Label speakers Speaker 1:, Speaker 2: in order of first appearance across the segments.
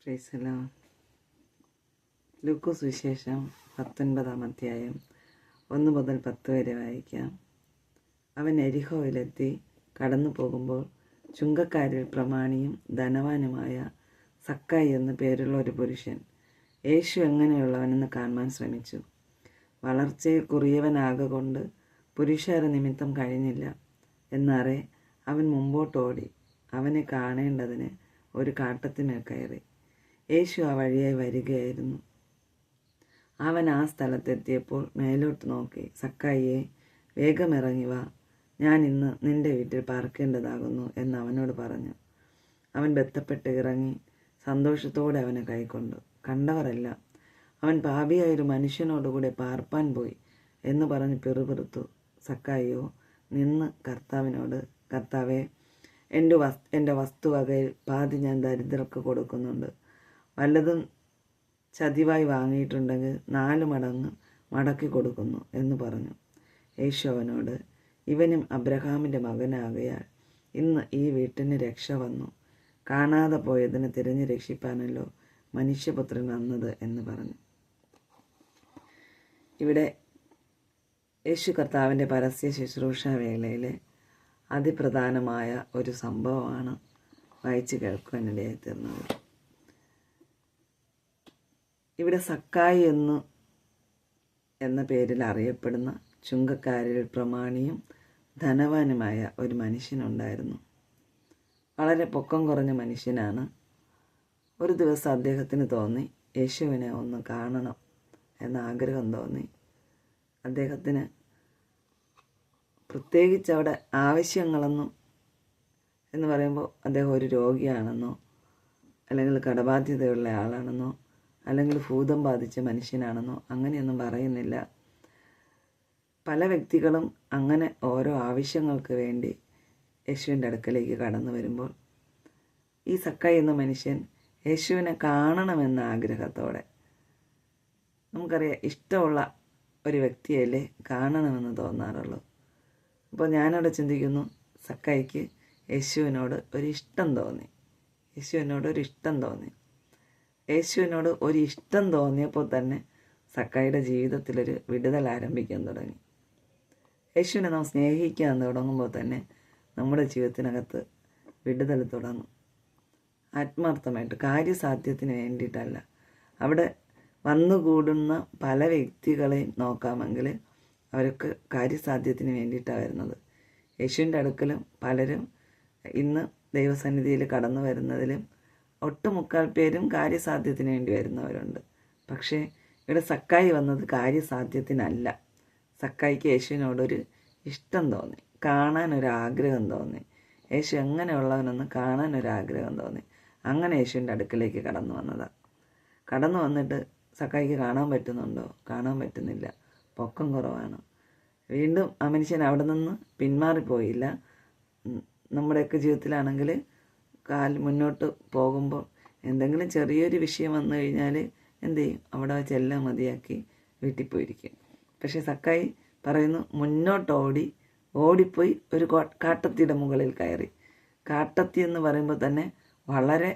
Speaker 1: Praise the Lord. ലൂക്കോസ് വിശേഷം 19-ാം അധ്യായം 1 മുതൽ 10 വരെ വായിക്കാം. അവൻ എരിഹോയിലെത്തി കടന്നു പോകുമ്പോൾ ചുങ്കക്കാരിൽ പ്രമാണിയും ധനവാനുമായ സക്കായി എന്നു പേരുള്ള ഒരു പുരുഷൻ യേശു എങ്ങനെയുള്ളവനെന്ന് കാണുവാൻ ശ്രമിച്ചു. വളർച്ചയിൽ കുറിയവനാകൊണ്ട് പുരുഷാര നിമിത്തം കഴിഞ്ഞില്ല. എന്നറേ അവൻ മുമ്പോട്ടോടി അവനെ കാണേണ്ടതിന് ഒരു കാട്ടത്തിന്മേൽ കയറി. യേശു ആ വഴിയായി വരികയായിരുന്നു. അവൻ ആ സ്ഥലത്തെത്തിയപ്പോൾ മേലോട്ട് നോക്കി, സക്കായിയെ, വേഗമിറങ്ങി വാ, ഞാൻ ഇന്ന് നിന്റെ വീട്ടിൽ പാർക്കേണ്ടതാകുന്നു എന്ന് അവനോട് പറഞ്ഞു. അവൻ ബന്ധപ്പെട്ട് ഇറങ്ങി സന്തോഷത്തോടെ അവനെ കൈക്കൊണ്ടു. കണ്ടവരെല്ലാം അവൻ പാപിയായൊരു മനുഷ്യനോടുകൂടെ പാർപ്പാൻ പോയി എന്ന് പറഞ്ഞ് പിറുപിറുത്തു. സക്കായിയോ നിന്ന് കർത്താവിനോട്, കർത്താവേ, എൻ്റെ വസ്തുവകയിൽ പാതി ഞാൻ ദരിദ്രർക്ക് കൊടുക്കുന്നുണ്ട്. വല്ലതും ചതിവായി വാങ്ങിയിട്ടുണ്ടെങ്കിൽ 4 മടങ്ങ് മടക്കി കൊടുക്കുന്നു എന്ന് പറഞ്ഞു. യേശു അവനോട്, ഇവനും അബ്രഹാമിൻ്റെ മകനാകയാൽ ഇന്ന് ഈ വീട്ടിന് രക്ഷ വന്നു. കാണാതെ പോയതിനെ തിരഞ്ഞു രക്ഷിപ്പാനല്ലോ മനുഷ്യപുത്രൻ വന്നത് എന്ന് പറഞ്ഞു. ഇവിടെ യേശു കർത്താവിൻ്റെ പരസ്യ ശുശ്രൂഷ വേളയിലെ അതിപ്രധാനമായ ഒരു സംഭവമാണ് വായിച്ച് കേൾക്കുവാനിടയായി തീർന്നത്. ഇവിടെ സക്കായി എന്ന പേരിൽ അറിയപ്പെടുന്ന ചുങ്കക്കാരിൽ പ്രമാണിയും ധനവാനുമായ ഒരു മനുഷ്യനുണ്ടായിരുന്നു. വളരെ പൊക്കം കുറഞ്ഞ മനുഷ്യനാണ്. ഒരു ദിവസം അദ്ദേഹത്തിന് തോന്നി യേശുവിനെ ഒന്ന് കാണണം എന്ന ആഗ്രഹം തോന്നി. അദ്ദേഹത്തിന് പ്രത്യേകിച്ച് അവിടെ ആവശ്യങ്ങളെന്നും എന്ന് പറയുമ്പോൾ അദ്ദേഹം ഒരു രോഗിയാണെന്നോ അല്ലെങ്കിൽ കടബാധ്യതയുള്ള ആളാണെന്നോ അല്ലെങ്കിൽ ഭൂതം ബാധിച്ച മനുഷ്യനാണെന്നോ അങ്ങനെയൊന്നും പറയുന്നില്ല. പല വ്യക്തികളും അങ്ങനെ ഓരോ ആവശ്യങ്ങൾക്ക് വേണ്ടി യേശുവിൻ്റെ അടുക്കലേക്ക് കടന്നു വരുമ്പോൾ ഈ സക്കായി എന്ന മനുഷ്യൻ യേശുവിനെ കാണണമെന്ന ആഗ്രഹത്തോടെ, നമുക്കറിയാം ഇഷ്ടമുള്ള ഒരു വ്യക്തിയല്ലേ കാണണമെന്ന് തോന്നാറുള്ളൂ. അപ്പോൾ ഞാനവിടെ ചിന്തിക്കുന്നു, സക്കായിക്ക് യേശുവിനോട് ഒരു ഇഷ്ടം തോന്നി. യേശുവിനോട് ഒരു ഇഷ്ടം തോന്നിയപ്പോൾ തന്നെ സക്കായിയുടെ ജീവിതത്തിലൊരു വിടുതൽ ആരംഭിക്കാൻ തുടങ്ങി. യേശുവിനെ നാം സ്നേഹിക്കാൻ തുടങ്ങുമ്പോൾ തന്നെ നമ്മുടെ ജീവിതത്തിനകത്ത് വിടുതൽ തുടങ്ങും. ആത്മാർത്ഥമായിട്ട്, കാര്യസാധ്യത്തിന് വേണ്ടിയിട്ടല്ല. അവിടെ വന്നുകൂടുന്ന പല വ്യക്തികളെയും നോക്കാമെങ്കിൽ അവർക്ക് കാര്യസാധ്യത്തിന് വേണ്ടിയിട്ടാണ് വരുന്നത്. യേശുവിൻ്റെ അടുക്കലും പലരും ഇന്ന് ദൈവസന്നിധിയിൽ കടന്നു വരുന്നതിലും ഒട്ടുമുക്കാൽ പേരും കാര്യസാധ്യത്തിന് വേണ്ടി വരുന്നവരുണ്ട്. പക്ഷേ ഇവിടെ സക്കായി വന്നത് കാര്യസാധ്യത്തിനല്ല. സക്കായിക്ക് യേശുവിനോടൊരു ഇഷ്ടം തോന്നി, കാണാനൊരാഗ്രഹം തോന്നി. യേശു എങ്ങനെയുള്ളവനെന്ന് കാണാനൊരാഗ്രഹം തോന്നി. അങ്ങനെ യേശുവിൻ്റെ അടുക്കലേക്ക് കടന്നു വന്നതാണ്. കടന്നു വന്നിട്ട് സക്കായിക്ക് കാണാൻ പറ്റുന്നുണ്ടോ? കാണാൻ പറ്റുന്നില്ല, പൊക്കം കുറവാണ്. വീണ്ടും ആ മനുഷ്യൻ അവിടെ നിന്ന് പിന്മാറിപ്പോയില്ല. നമ്മുടെയൊക്കെ ജീവിതത്തിലാണെങ്കിൽ മുന്നോട്ട് പോകുമ്പോൾ എന്തെങ്കിലും ചെറിയൊരു വിഷയം വന്നു കഴിഞ്ഞാൽ എന്ത് ചെയ്യും? അവിടെ വെച്ചെല്ലാം മതിയാക്കി വീട്ടിൽ പോയിരിക്കും. പക്ഷേ സക്കായി പറയുന്നു, ഓടിപ്പോയി ഒരു കാട്ടത്തിയുടെ മുകളിൽ കയറി. കാട്ടത്തി എന്ന് പറയുമ്പോൾ തന്നെ വളരെ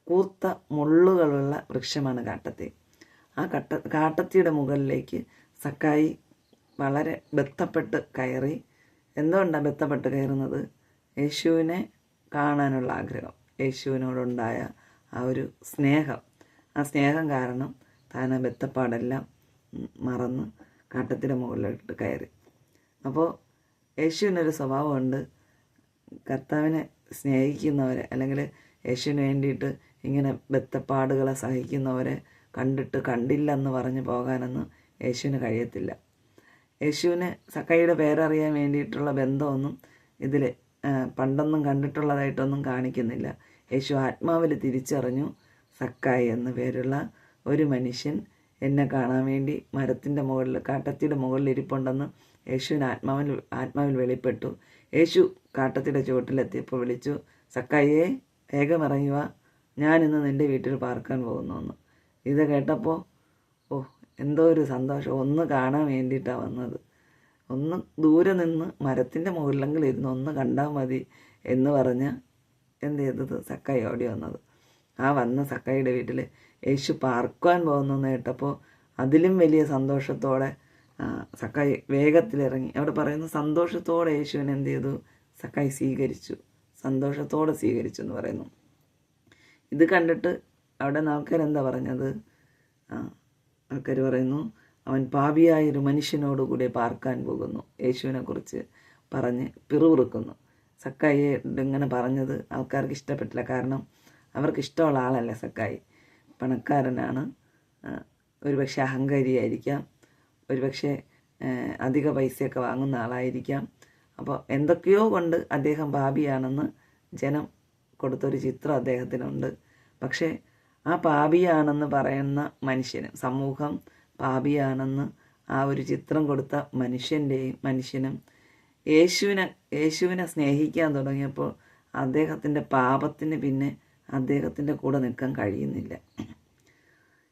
Speaker 1: കൂർത്ത മുള്ളുകളുള്ള വൃക്ഷമാണ് കാട്ടത്തി. ആ കാട്ടത്തിയുടെ മുകളിലേക്ക് സക്കായി വളരെ ബന്ധപ്പെട്ട് കയറി. എന്തുകൊണ്ടാണ് ബന്ധപ്പെട്ട് കയറുന്നത്? യേശുവിനെ കാണാനുള്ള ആഗ്രഹം, യേശുവിനോടുണ്ടായ ആ ഒരു സ്നേഹം. ആ സ്നേഹം കാരണം താൻ ആ ബന്ധപ്പാടെല്ലാം മറന്ന് കാട്ടത്തിൻ്റെ മുകളിലോട്ട് കയറി. അപ്പോൾ യേശുവിനൊരു സ്വഭാവമുണ്ട്. കർത്താവിനെ സ്നേഹിക്കുന്നവരെ അല്ലെങ്കിൽ യേശുവിന് വേണ്ടിയിട്ട് ഇങ്ങനെ ബന്ധപ്പാടുകളെ സഹിക്കുന്നവരെ കണ്ടിട്ട് കണ്ടില്ലെന്ന് പറഞ്ഞ് പോകാനൊന്നും യേശുവിന് കഴിയത്തില്ല. യേശുവിന് സക്കായിയുടെ പേരറിയാൻ വേണ്ടിയിട്ടുള്ള ബന്ധമൊന്നും ഇതിൽ പണ്ടൊന്നും കണ്ടിട്ടുള്ളതായിട്ടൊന്നും കാണിക്കുന്നില്ല. യേശു ആത്മാവിൽ തിരിച്ചറിഞ്ഞു, സക്കായി എന്ന പേരുള്ള ഒരു മനുഷ്യൻ എന്നെ കാണാൻ വേണ്ടി മരത്തിൻ്റെ മുകളിൽ, കാട്ടത്തിയുടെ മുകളിൽ ഇരിപ്പുണ്ടെന്ന് യേശുവിന് ആത്മാവിൽ വെളിപ്പെട്ടു. യേശു കാട്ടത്തിയുടെ ചുവട്ടിലെത്തിയപ്പോൾ വിളിച്ചു, സക്കായിയെ, വേഗമിറങ്ങി വാ, ഞാനിന്ന് നിൻ്റെ വീട്ടിൽ പാർക്കാൻ പോകുന്നു. ഇത് കേട്ടപ്പോൾ എന്തോ ഒരു സന്തോഷം. ഒന്ന് കാണാൻ വേണ്ടിയിട്ടാണ് വന്നത്. ഒന്ന് ദൂരെ നിന്ന് മരത്തിൻ്റെ മുകളിലെങ്കിലും ഇരുന്ന് ഒന്ന് കണ്ടാൽ മതി എന്ന് പറഞ്ഞ് എന്ത് ചെയ്തത്? സക്കായി ഓടി വന്നത്. ആ വന്ന സക്കായിയുടെ വീട്ടിൽ യേശു പാർക്കുവാൻ പോകുന്നെന്ന് കേട്ടപ്പോൾ അതിലും വലിയ സന്തോഷത്തോടെ സക്കായി വേഗത്തിലിറങ്ങി. അവിടെ പറയുന്നു സന്തോഷത്തോടെ യേശുവിനെ എന്ത് ചെയ്തു? സക്കായി സ്വീകരിച്ചു, സന്തോഷത്തോടെ സ്വീകരിച്ചു എന്ന് പറയുന്നു. ഇത് കണ്ടിട്ട് അവിടെ ആൾക്കാരെന്താ പറഞ്ഞത്? ആൾക്കാർ പറയുന്നു അവൻ പാപിയായൊരു മനുഷ്യനോടുകൂടി പാർക്കാൻ പോകുന്നു. യേശുവിനെ കുറിച്ച് പറഞ്ഞ് പിറുപിറുക്കുന്നു. സക്കായി ഇങ്ങനെ പറഞ്ഞത് ആൾക്കാർക്ക് ഇഷ്ടപ്പെട്ടില്ല. കാരണം അവർക്ക് ഇഷ്ടമുള്ള ആളല്ല സക്കായി. പണക്കാരനാണ്, ഒരുപക്ഷെ അഹങ്കാരിയായിരിക്കാം, ഒരുപക്ഷെ അധിക പൈസയൊക്കെ വാങ്ങുന്ന ആളായിരിക്കാം. അപ്പോൾ എന്തൊക്കെയോ കൊണ്ട് അദ്ദേഹം പാപിയാണെന്ന് ജനം കൊടുത്തൊരു ചിത്രം അദ്ദേഹത്തിനുണ്ട്. പക്ഷേ ആ പാപിയാണെന്ന് പറയുന്ന മനുഷ്യന്, സമൂഹം പാപിയാണെന്ന് ആ ഒരു ചിത്രം കൊടുത്ത മനുഷ്യനും യേശുവിനെ സ്നേഹിക്കാൻ തുടങ്ങിയപ്പോൾ അദ്ദേഹത്തിൻ്റെ പാപത്തിന് പിന്നെ അദ്ദേഹത്തിൻ്റെ കൂടെ നിൽക്കാൻ കഴിയുന്നില്ല.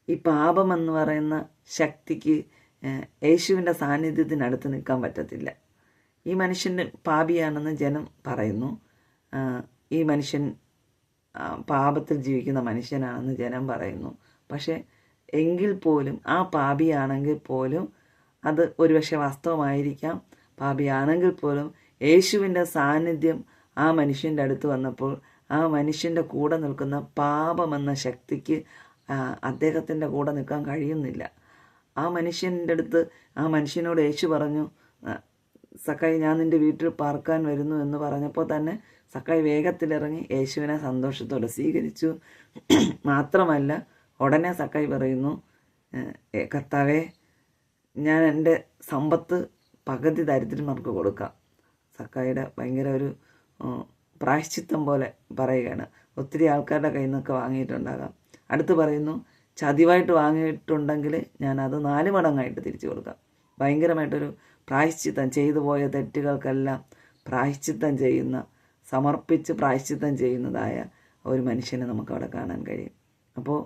Speaker 1: ഈ പാപമെന്ന് പറയുന്ന ശക്തിക്ക് യേശുവിൻ്റെ സാന്നിധ്യത്തിനടുത്ത് നിൽക്കാൻ പറ്റത്തില്ല. ഈ മനുഷ്യൻ പാപിയാണെന്ന് ജനം പറയുന്നു. ഈ മനുഷ്യൻ പാപത്തിൽ ജീവിക്കുന്ന മനുഷ്യനാണെന്ന് ജനം പറയുന്നു. പക്ഷേ എങ്കിൽ പോലും ആ പാപിയാണെങ്കിൽ പോലും അത് ഒരുപക്ഷെ വാസ്തവമായിരിക്കാം. പാപിയാണെങ്കിൽ പോലും യേശുവിൻ്റെ സാന്നിധ്യം ആ മനുഷ്യൻ്റെ അടുത്ത് വന്നപ്പോൾ ആ മനുഷ്യൻ്റെ കൂടെ നിൽക്കുന്ന പാപമെന്ന ശക്തിക്ക് അദ്ദേഹത്തിൻ്റെ കൂടെ നിൽക്കാൻ കഴിയുന്നില്ല. ആ മനുഷ്യൻ്റെ അടുത്ത് ആ മനുഷ്യനോട് യേശു പറഞ്ഞു, സക്കായി ഞാൻ നിൻ്റെ വീട്ടിൽ പാർക്കാൻ വരുന്നു എന്ന് പറഞ്ഞപ്പോൾ തന്നെ സക്കായി വേഗത്തിലിറങ്ങി യേശുവിനെ സന്തോഷത്തോടെ സ്വീകരിച്ചു. മാത്രമല്ല ഉടനെ സക്കായി പറയുന്നു, കർത്താവേ, ഞാൻ എൻ്റെ സമ്പത്ത് പകുതി ദരിദ്രന്മാർക്ക് കൊടുക്കാം. സക്കായിയുടെ ഭയങ്കര ഒരു പ്രായശ്ചിത്തം പോലെ പറയുകയാണ്. ഒത്തിരി ആൾക്കാരുടെ കയ്യിൽ നിന്നൊക്കെ വാങ്ങിയിട്ടുണ്ടാകാം. അടുത്ത് പറയുന്നു, ചതിവായിട്ട് വാങ്ങിയിട്ടുണ്ടെങ്കിൽ ഞാനത് 4 മടങ്ങായിട്ട് തിരിച്ചു കൊടുക്കാം. ഭയങ്കരമായിട്ടൊരു പ്രായശ്ചിത്തം, ചെയ്തു പോയ തെറ്റുകൾക്കെല്ലാം പ്രായശ്ചിത്തം ചെയ്യുന്ന, സമർപ്പിച്ച് പ്രായശ്ചിത്തം ചെയ്യുന്നതായ ഒരു മനുഷ്യനെ നമുക്കവിടെ കാണാൻ കഴിയും. അപ്പോൾ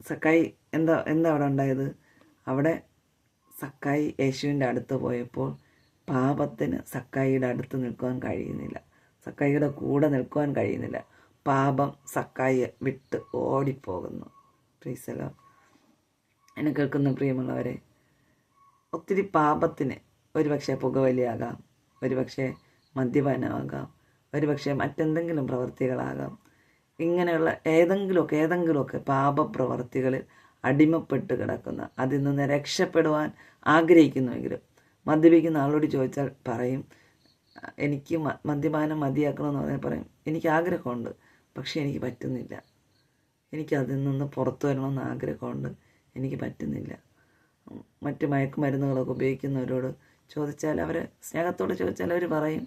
Speaker 1: സക്കായി എന്താ അവിടെ ഉണ്ടായത്? അവിടെ സക്കായി യേശുവിൻ്റെ അടുത്ത് പോയപ്പോൾ പാപത്തിന് സക്കായിയുടെ അടുത്ത് നിൽക്കുവാൻ കഴിയുന്നില്ല, സക്കായിയുടെ കൂടെ നിൽക്കുവാൻ കഴിയുന്നില്ല. പാപം സക്കായിയെ വിട്ട് ഓടിപ്പോകുന്നു. Praise the Lord. എന്നെ കേൾക്കുന്ന പ്രിയമുള്ളവരെ, ഒത്തിരി പാപത്തിന് ഒരുപക്ഷെ പുകവലിയാകാം, ഒരുപക്ഷെ മദ്യപാനമാകാം, ഒരുപക്ഷെ മറ്റെന്തെങ്കിലും പ്രവൃത്തികളാകാം. ഇങ്ങനെയുള്ള ഏതെങ്കിലുമൊക്കെ പാപപ്രവർത്തികളിൽ അടിമപ്പെട്ട് കിടക്കുന്ന, അതിൽ നിന്ന് രക്ഷപ്പെടുവാൻ ആഗ്രഹിക്കുന്നുവെങ്കിലും മദ്യപിക്കുന്ന ആളോട് ചോദിച്ചാൽ പറയും, എനിക്ക് മദ്യപാനം മതിയാക്കണമെന്ന് പറഞ്ഞാൽ പറയും, എനിക്ക് ആഗ്രഹമുണ്ട്, പക്ഷേ എനിക്ക് പറ്റുന്നില്ല. എനിക്കതിൽ നിന്ന് പുറത്തു വരണമെന്ന് ആഗ്രഹമുണ്ട്, എനിക്ക് പറ്റുന്നില്ല. മറ്റ് മയക്കുമരുന്നുകളൊക്കെ ഉപയോഗിക്കുന്നവരോട് ചോദിച്ചാൽ, അവർ സ്നേഹത്തോടെ ചോദിച്ചാൽ അവർ പറയും,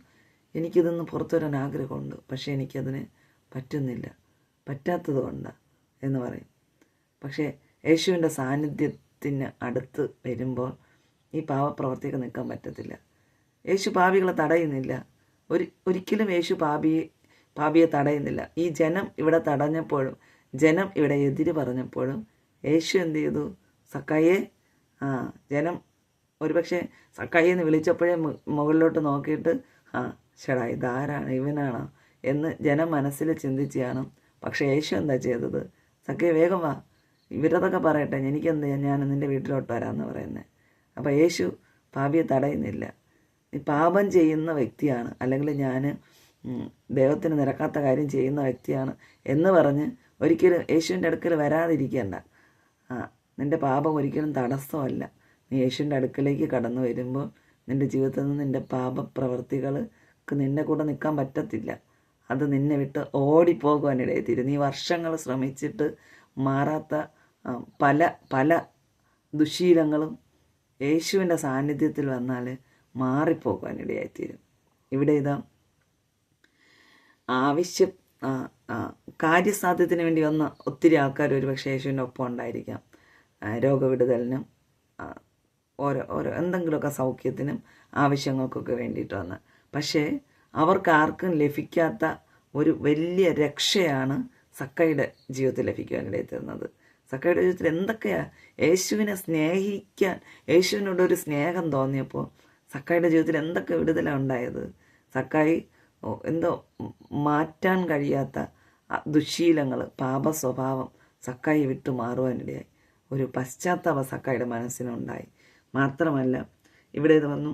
Speaker 1: എനിക്കിതൊന്ന് പുറത്തു വരാൻ ആഗ്രഹമുണ്ട്, പക്ഷേ എനിക്കതിന് പറ്റുന്നില്ല, പറ്റാത്തത് കൊണ്ടാണ് എന്ന് പറയും. പക്ഷേ യേശുവിൻ്റെ സാന്നിധ്യത്തിന് അടുത്ത് വരുമ്പോൾ ഈ പാവപ്രവർത്തിക്ക് നിൽക്കാൻ പറ്റത്തില്ല. യേശു പാപികളെ തടയുന്നില്ല, ഒരിക്കലും യേശു പാപിയെ തടയുന്നില്ല. ഈ ജനം ഇവിടെ തടഞ്ഞപ്പോഴും, ജനം ഇവിടെ എതിര് പറഞ്ഞപ്പോഴും യേശു എന്ത് ചെയ്തു? സക്കായിയെ ജനം ഒരുപക്ഷെ സക്കായിയെ എന്ന് വിളിച്ചപ്പോഴേ മുകളിലോട്ട് നോക്കിയിട്ട് ചേടാ ഇതാരാണ്, ഇവനാണോ എന്ന് ജനം മനസ്സിൽ ചിന്തിച്ച് കാണും. പക്ഷേ യേശു എന്താ ചെയ്തത്? സക്കായി വേഗം വാ, ഇവരതൊക്കെ പറയട്ടെ, എനിക്കെന്ത് ചെയ്യാൻ, ഞാൻ നിൻ്റെ വീട്ടിലോട്ട് വരാമെന്ന് പറയുന്നത്. അപ്പോൾ യേശു പാപിയെ തടയുന്നില്ല. നീ പാപം ചെയ്യുന്ന വ്യക്തിയാണ്, അല്ലെങ്കിൽ ഞാൻ ദൈവത്തിന് നിരക്കാത്ത കാര്യം ചെയ്യുന്ന വ്യക്തിയാണ് എന്ന് പറഞ്ഞ് ഒരിക്കലും യേശുവിൻ്റെ അടുക്കൽ വരാതിരിക്കേണ്ട. നിൻ്റെ പാപം ഒരിക്കലും തടസ്സമല്ല. നീ യേശുവിൻ്റെ അടുക്കലേക്ക് കടന്നു വരുമ്പോൾ നിൻ്റെ ജീവിതത്തിൽ നിന്ന് നിൻ്റെ പാപപ്രവർത്തികൾക്ക് നിൻ്റെ കൂടെ നിൽക്കാൻ പറ്റത്തില്ല. അത് നിന്നെ വിട്ട് ഓടിപ്പോകുവാനിടയെത്തിരും. നീ വർഷങ്ങൾ ശ്രമിച്ചിട്ട് മാറാത്ത പല പല ദുശീലങ്ങളും യേശുവിൻ്റെ സാന്നിധ്യത്തിൽ വന്നാൽ മാറിപ്പോകാനിടയായിത്തീരും. ഇവിടെ ഇതാ കാര്യസാധ്യത്തിന് വേണ്ടി വന്ന ഒത്തിരി ആൾക്കാർ ഒരുപക്ഷെ യേശുവിൻ്റെ ഒപ്പം ഉണ്ടായിരിക്കാം. രോഗവിടുതലിനും ഓരോ എന്തെങ്കിലുമൊക്കെ സൗഖ്യത്തിനും ആവശ്യങ്ങൾക്കൊക്കെ വേണ്ടിയിട്ട് വന്ന്. പക്ഷേ അവർക്ക് ആർക്കും ലഭിക്കാത്ത ഒരു വലിയ രക്ഷയാണ് സക്കായിയുടെ ജീവിതത്തിൽ ലഭിക്കുവാനിടയിൽ തീർന്നത്. സക്കായിയുടെ ജീവിതത്തിൽ എന്തൊക്കെയാണ് യേശുവിനെ സ്നേഹിക്കാൻ, യേശുവിനോടൊരു സ്നേഹം തോന്നിയപ്പോൾ സക്കായിയുടെ ജീവിതത്തിൽ എന്തൊക്കെ വിടുതലാണ് ഉണ്ടായത്. സക്കായി എന്തോ മാറ്റാൻ കഴിയാത്ത ദുശ്ശീലങ്ങൾ, പാപ സ്വഭാവം സക്കായി വിട്ടു മാറുവാനിടയായി. ഒരു പശ്ചാത്താപ സക്കായിയുടെ മനസ്സിനുണ്ടായി. മാത്രമല്ല ഇവിടെ ഇത് വന്നു,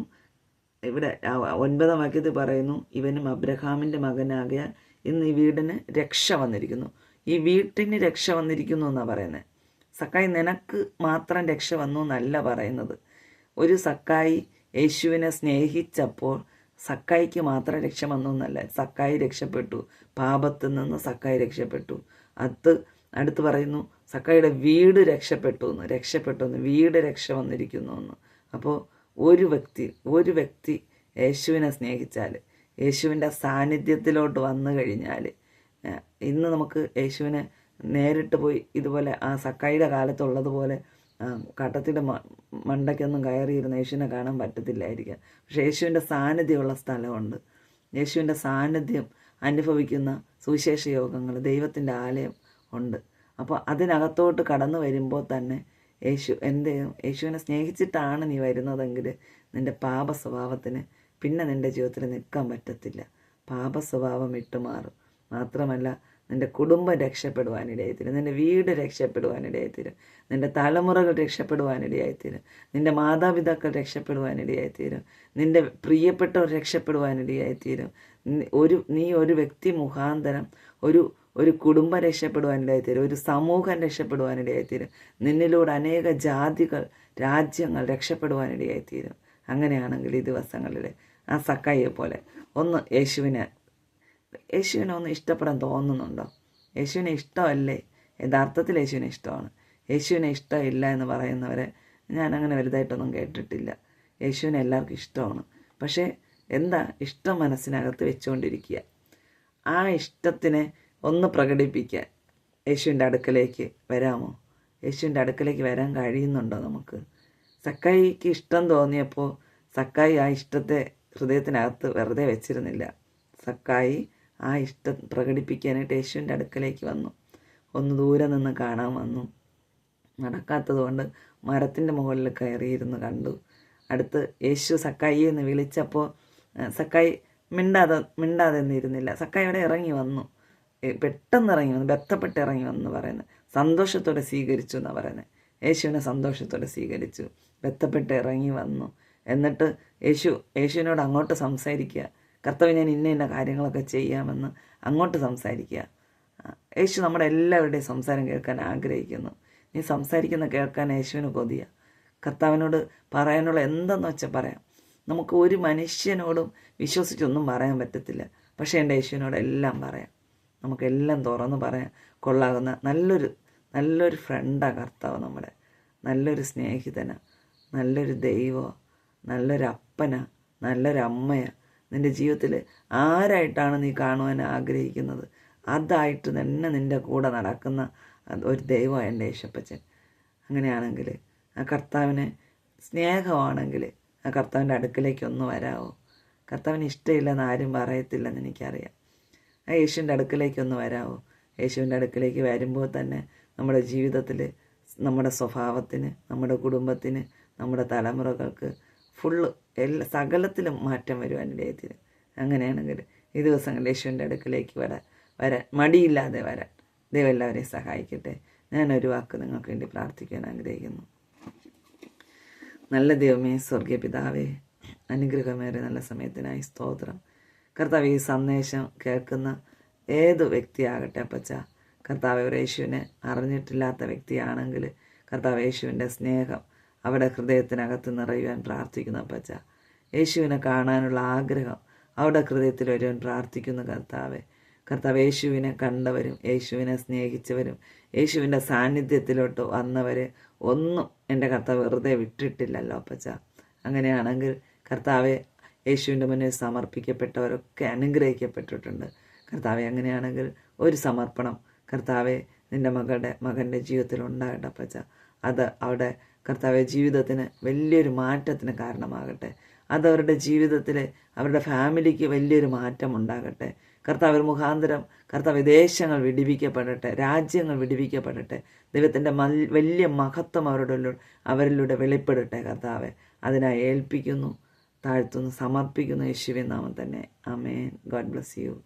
Speaker 1: ഇവിടെ 9-ാം വാക്യത്തിൽ പറയുന്നു, ഇവനും അബ്രഹാമിൻ്റെ മകനാകിയ ഇന്ന് ഈ വീടിന് രക്ഷ വന്നിരിക്കുന്നു. ഈ വീട്ടിന് രക്ഷ വന്നിരിക്കുന്നു എന്നാണ് പറയുന്നത്. സക്കായി നിനക്ക് മാത്രം രക്ഷ വന്നു എന്നല്ല പറയുന്നത്. ഒരു സക്കായി യേശുവിനെ സ്നേഹിച്ചപ്പോൾ സക്കായിക്ക് മാത്രം രക്ഷ വന്നു എന്നല്ല, സക്കായി രക്ഷപ്പെട്ടു. പാപത്തിൽ നിന്ന് സക്കായി രക്ഷപ്പെട്ടു. അടുത്ത് പറയുന്നു സക്കായിയുടെ വീട് രക്ഷപ്പെട്ടു എന്ന്, വീട് രക്ഷ വന്നിരിക്കുന്നു എന്ന്. അപ്പോൾ ഒരു വ്യക്തി യേശുവിനെ സ്നേഹിച്ചാൽ, യേശുവിൻ്റെ സാന്നിധ്യത്തിലോട്ട് വന്നു കഴിഞ്ഞാൽ, ഇന്ന് നമുക്ക് യേശുവിനെ നേരിട്ട് പോയി ഇതുപോലെ ആ സക്കായിയുടെ കാലത്തുള്ളതുപോലെ കട്ടത്തിൻ്റെ മണ്ടയ്ക്കൊന്നും കയറിയിരുന്ന യേശുവിനെ കാണാൻ പറ്റത്തില്ലായിരിക്കാം. പക്ഷേ യേശുവിൻ്റെ സാന്നിധ്യമുള്ള സ്ഥലമുണ്ട്. യേശുവിൻ്റെ സാന്നിധ്യം അനുഭവിക്കുന്ന സുവിശേഷ യോഗങ്ങൾ, ദൈവത്തിൻ്റെ ആലയം ഉണ്ട്. അപ്പോൾ അതിനകത്തോട്ട് കടന്നു വരുമ്പോൾ തന്നെ യേശുവിനെ സ്നേഹിച്ചിട്ടാണ് നീ വരുന്നതെങ്കിൽ നിൻ്റെ പാപ സ്വഭാവത്തിന് പിന്നെ നിൻ്റെ ജീവിതത്തിൽ നിൽക്കാൻ പറ്റത്തില്ല. പാപ സ്വഭാവം വിട്ടുമാറും. മാത്രമല്ല നിൻ്റെ കുടുംബം രക്ഷപ്പെടുവാനിടയായിത്തീരും, നിൻ്റെ വീട് രക്ഷപ്പെടുവാനിടയായിത്തീരും, നിൻ്റെ തലമുറകൾ രക്ഷപ്പെടുവാനിടയായിത്തീരും, നിൻ്റെ മാതാപിതാക്കൾ രക്ഷപ്പെടുവാനിടയായിത്തീരും, നിൻ്റെ പ്രിയപ്പെട്ടവർ രക്ഷപ്പെടുവാനിടയായിത്തീരും. നീ ഒരു വ്യക്തി മുഖാന്തരം ഒരു കുടുംബം രക്ഷപ്പെടുവാനിടയായിത്തീരും, ഒരു സമൂഹം രക്ഷപ്പെടുവാനിടയായിത്തീരും, നിന്നിലൂടെ അനേക ജാതികൾ, രാജ്യങ്ങൾ രക്ഷപ്പെടുവാനിടയായിത്തീരും. അങ്ങനെയാണെങ്കിൽ ഈ ദിവസങ്ങളിൽ ആ സക്കായിയെ പോലെ ഒന്ന് യേശുവിനെ ഒന്ന് ഇഷ്ടപ്പെടാൻ തോന്നുന്നുണ്ടോ? യേശുവിനെ ഇഷ്ടമല്ലേ? യഥാർത്ഥത്തിൽ യേശുവിനെ ഇഷ്ടമാണ്. യേശുവിനെ ഇഷ്ടമില്ല എന്ന് പറയുന്നവരെ ഞാൻ അങ്ങനെ വലുതായിട്ടൊന്നും കേട്ടിട്ടില്ല. യേശുവിനെ എല്ലാവർക്കും ഇഷ്ടമാണ്. പക്ഷേ ഇഷ്ടം മനസ്സിനകത്ത് വെച്ചുകൊണ്ടിരിക്കുക. ആ ഇഷ്ടത്തിനെ ഒന്ന് പ്രകടിപ്പിക്കാൻ യേശുവിൻ്റെ അടുക്കലേക്ക് വരാമോ? യേശുവിൻ്റെ അടുക്കലേക്ക് വരാൻ കഴിയുന്നുണ്ടോ നമുക്ക്? സക്കായിക്ക് ഇഷ്ടം തോന്നിയപ്പോൾ സക്കായി ആ ഇഷ്ടത്തെ ഹൃദയത്തിനകത്ത് വെറുതെ വെച്ചിരുന്നില്ല. സക്കായി ആ ഇഷ്ടം പ്രകടിപ്പിക്കാനായിട്ട് യേശുവിൻ്റെ അടുക്കലേക്ക് വന്നു. ഒന്ന് ദൂരെ നിന്ന് കാണാൻ വന്നു. നടക്കാത്തത് കൊണ്ട് മരത്തിൻ്റെ മുകളിൽ കയറിയിരുന്ന് കണ്ടു. അടുത്ത് യേശു സക്കായി എന്ന് വിളിച്ചപ്പോൾ സക്കായി മിണ്ടാതെ നിന്നിരുന്നില്ല. സക്കായി അവിടെ ഇറങ്ങി വന്നു, പെട്ടെന്ന് ഇറങ്ങി വന്നു, ബന്ധപ്പെട്ട് ഇറങ്ങി വന്നു പറയുന്നത്. സന്തോഷത്തോടെ സ്വീകരിച്ചു എന്നാണ് പറയുന്നത്. യേശുവിനെ സന്തോഷത്തോടെ സ്വീകരിച്ചു, ബന്ധപ്പെട്ട് ഇറങ്ങി വന്നു. എന്നിട്ട് യേശുവിനോട് അങ്ങോട്ട് സംസാരിക്കുക. കർത്താവ്, ഞാൻ ഇന്ന കാര്യങ്ങളൊക്കെ ചെയ്യാമെന്ന് അങ്ങോട്ട് സംസാരിക്കുക. യേശു നമ്മുടെ എല്ലാവരുടെയും സംസാരം കേൾക്കാൻ ആഗ്രഹിക്കുന്നു. നീ സംസാരിക്കുന്ന കേൾക്കാൻ യേശുവിന് കൊതിയ. കർത്താവിനോട് പറയാനുള്ള എന്തെന്ന് വെച്ചാൽ പറയാം. നമുക്ക് ഒരു മനുഷ്യനോടും വിശ്വസിച്ചൊന്നും പറയാൻ പറ്റത്തില്ല. പക്ഷേ എൻ്റെ യേശുവിനോട് എല്ലാം പറയാം. നമുക്കെല്ലാം തുറന്ന് പറയാൻ കൊള്ളാകുന്ന നല്ലൊരു ഫ്രണ്ടാണ് കർത്താവ്. നമ്മുടെ നല്ലൊരു സ്നേഹിതനാണ്, നല്ലൊരു ദൈവമാണ്, നല്ലൊരു അപ്പനാണ്, നല്ലൊരു അമ്മയാണ്. നിൻ്റെ ജീവിതത്തിൽ ആരായിട്ടാണ് നീ കാണുവാൻ ആഗ്രഹിക്കുന്നത് അതായിട്ട് തന്നെ നിൻ്റെ കൂടെ നടക്കുന്ന ഒരു ദൈവമാണ് എൻ്റെ യേശപ്പച്ചൻ. അങ്ങനെയാണെങ്കിൽ ആ കർത്താവിന് സ്നേഹമാണെങ്കിൽ ആ കർത്താവിൻ്റെ അടുക്കലേക്ക് ഒന്ന് വരാമോ? കർത്താവിന് ഇഷ്ടമില്ലെന്ന് ആരും പറയത്തില്ലെന്ന് എനിക്കറിയാം. ആ യേശുവിൻ്റെ അടുക്കലേക്ക് ഒന്ന് വരാമോ? യേശുവിൻ്റെ അടുക്കലേക്ക് വരുമ്പോൾ തന്നെ നമ്മുടെ ജീവിതത്തിൽ, നമ്മുടെ സ്വഭാവത്തിന്, നമ്മുടെ കുടുംബത്തിന്, നമ്മുടെ തലമുറകൾക്ക് സകലത്തിലും മാറ്റം വരുവാനിടയായിത്തീരും. അങ്ങനെയാണെങ്കിൽ ഈ ദിവസങ്ങളിൽ യേശുവിൻ്റെ അടുക്കലേക്ക് വരാൻ മടിയില്ലാതെ വരാൻ ദൈവം എല്ലാവരെയും സഹായിക്കട്ടെ. ഞാനൊരു വാക്ക് നിങ്ങൾക്ക് വേണ്ടി പ്രാർത്ഥിക്കാൻ ആഗ്രഹിക്കുന്നു. നല്ല ദൈവമേ, സ്വർഗീയ പിതാവേ, അനുഗ്രഹമേറെ നല്ല സമയത്തിനായി സ്തോത്രം. കർത്താവ്, ഈ സന്ദേശം കേൾക്കുന്ന ഏത് വ്യക്തിയാകട്ടെ അപ്പച്ച, കർത്താവ് ഒരു യേശുവിനെ അറിഞ്ഞിട്ടില്ലാത്ത വ്യക്തിയാണെങ്കിൽ കർത്താവ് യേശുവിൻ്റെ സ്നേഹം അവിടെ ഹൃദയത്തിനകത്ത് നിറയുവാൻ പ്രാർത്ഥിക്കുന്നു അപ്പച്ച. യേശുവിനെ കാണാനുള്ള ആഗ്രഹം അവിടെ ഹൃദയത്തിൽ വരുവാൻ പ്രാർത്ഥിക്കുന്നു കർത്താവെ. കർത്താവ്, യേശുവിനെ കണ്ടവരും യേശുവിനെ സ്നേഹിച്ചവരും യേശുവിൻ്റെ സാന്നിധ്യത്തിലോട്ട് വന്നവരെ ഒന്നും എൻ്റെ കർത്താവ് വെറുതെ വിട്ടിട്ടില്ലല്ലോ അപ്പച്ച. അങ്ങനെയാണെങ്കിൽ കർത്താവെ, യേശുവിൻ്റെ മുന്നിൽ സമർപ്പിക്കപ്പെട്ടവരൊക്കെ അനുഗ്രഹിക്കപ്പെട്ടിട്ടുണ്ട് കർത്താവെ. അങ്ങനെയാണെങ്കിൽ ഒരു സമർപ്പണം കർത്താവെ നിൻ്റെ മകൻ്റെ ജീവിതത്തിൽ ഉണ്ടാകട്ടെ അപ്പച്ച. അത് അവിടെ കർത്താവെ ജീവിതത്തിന് വലിയൊരു മാറ്റത്തിന് കാരണമാകട്ടെ. അതവരുടെ ജീവിതത്തിൽ, അവരുടെ ഫാമിലിക്ക് വലിയൊരു മാറ്റം ഉണ്ടാകട്ടെ കർത്താവ്. മുഖാന്തരം കർത്താവ് ദേശങ്ങൾ വിടിവിക്കപ്പെടട്ടെ, രാജ്യങ്ങൾ വിടിവിക്കപ്പെടട്ടെ. ദൈവത്തിൻ്റെ വലിയ മഹത്വം അവരിലൂടെ വെളിപ്പെടട്ടെ കർത്താവെ. അതിനായി ഏൽപ്പിക്കുന്നു. താഴ്ത്തുന്നു, സമർപ്പിക്കുന്നു യേശുവിൻ നാമം തന്നെ. ആമേൻ. God bless U.